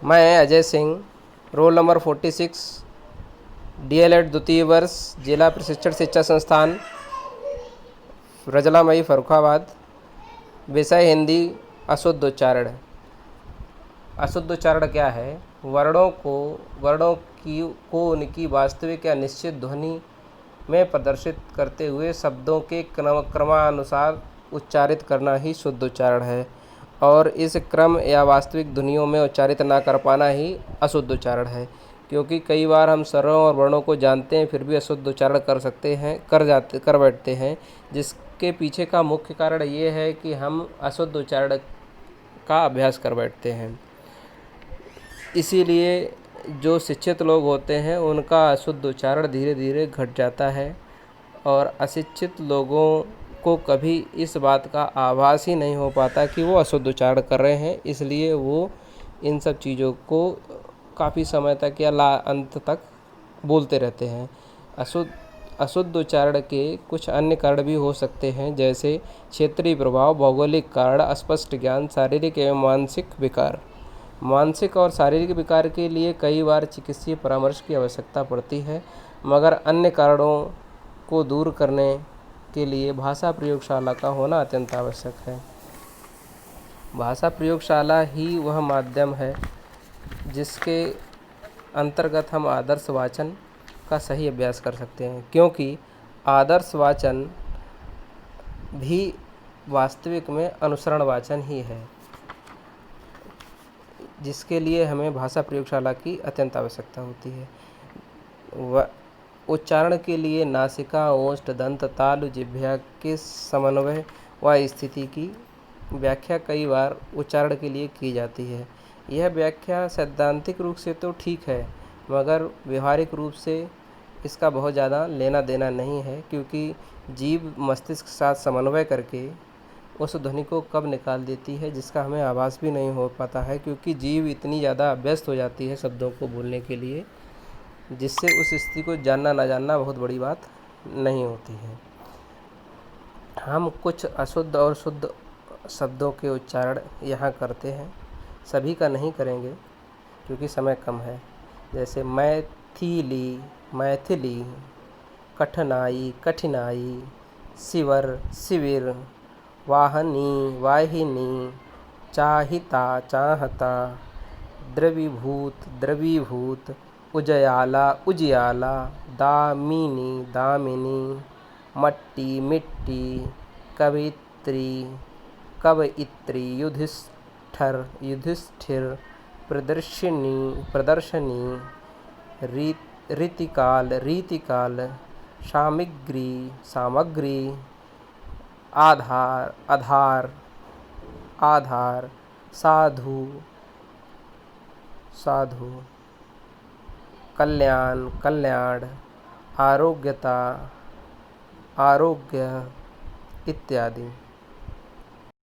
मैं Ajay Singh, roll number 46, DElEd द्वितीय वर्ष, जिला प्रशिक्षण शिक्षा संस्थान रजलामई फर्रुखाबाद। विषय हिंदी। अशुद्ध उच्चारण। अशुद्ध उच्चारण क्या है? वर्णों को उनकी वास्तविक या निश्चित ध्वनि में प्रदर्शित करते हुए शब्दों के क्रमानुसार उच्चारित करना ही शुद्ध उच्चारण है, और इस क्रम या वास्तविक ध्वनियों में उच्चारित ना कर पाना ही अशुद्ध उच्चारण है। क्योंकि कई बार हम स्वरों और वर्णों को जानते हैं फिर भी अशुद्ध उच्चारण कर बैठते हैं, जिसके पीछे का मुख्य कारण ये है कि हम अशुद्ध उच्चारण का अभ्यास कर बैठते हैं। इसीलिए जो शिक्षित लोग होते हैं उनका अशुद्ध उच्चारण धीरे धीरे घट जाता है, और अशिक्षित लोगों को कभी इस बात का आभास ही नहीं हो पाता कि वो अशुद्ध उच्चारण कर रहे हैं। इसलिए वो इन सब चीज़ों को काफ़ी समय तक या अंत तक बोलते रहते हैं। अशुद्ध उच्चारण के कुछ अन्य कारण भी हो सकते हैं, जैसे क्षेत्रीय प्रभाव, भौगोलिक कारण, अस्पष्ट ज्ञान, शारीरिक एवं मानसिक विकार। मानसिक और शारीरिक विकार के लिए कई बार चिकित्सीय परामर्श की आवश्यकता पड़ती है, मगर अन्य कारणों को दूर करने के लिए भाषा प्रयोगशाला का होना अत्यंत आवश्यक है। भाषा प्रयोगशाला ही वह माध्यम है जिसके अंतर्गत हम आदर्श वाचन का सही अभ्यास कर सकते हैं, क्योंकि आदर्श वाचन भी वास्तविक में अनुसरण वाचन ही है, जिसके लिए हमें भाषा प्रयोगशाला की अत्यंत आवश्यकता होती है। उच्चारण के लिए नासिका, ओष्ठ, दंत, तालु, जिह्वा के समन्वय व स्थिति की व्याख्या कई बार उच्चारण के लिए की जाती है। यह व्याख्या सैद्धांतिक रूप से तो ठीक है, मगर व्यवहारिक रूप से इसका बहुत ज़्यादा लेना देना नहीं है, क्योंकि जीभ मस्तिष्क के साथ समन्वय करके उस ध्वनि को कब निकाल देती है जिसका हमें आभास भी नहीं हो पाता है, क्योंकि जीभ इतनी ज़्यादा अभ्यस्त हो जाती है शब्दों को बोलने के लिए, जिससे उस स्थिति को जानना ना जानना बहुत बड़ी बात नहीं होती है। हम कुछ अशुद्ध और शुद्ध शब्दों के उच्चारण यहाँ करते हैं, सभी का नहीं करेंगे क्योंकि समय कम है। जैसे मैथिली, मैथिली, कठिनाई, कठिनाई, शिवर, शिविर, वाहनी, वाहिनी, चाहिता, चाहता, द्रवीभूत, द्रवीभूत, उजयाला, उजियाला, दामिनी, दामिनी, मट्टी, मिट्टी, कवित्री, कवयित्री, युधिष्ठिर, युधिष्ठिर, प्रदर्शिनी, प्रदर्शनी, रीतिकाल, रीतिकाल, सामग्री, सामग्री, आधार, आधार, आधार, साधु, साधु, कल्याण, कल्याण, आरोग्यता, आरोग्य इत्यादि।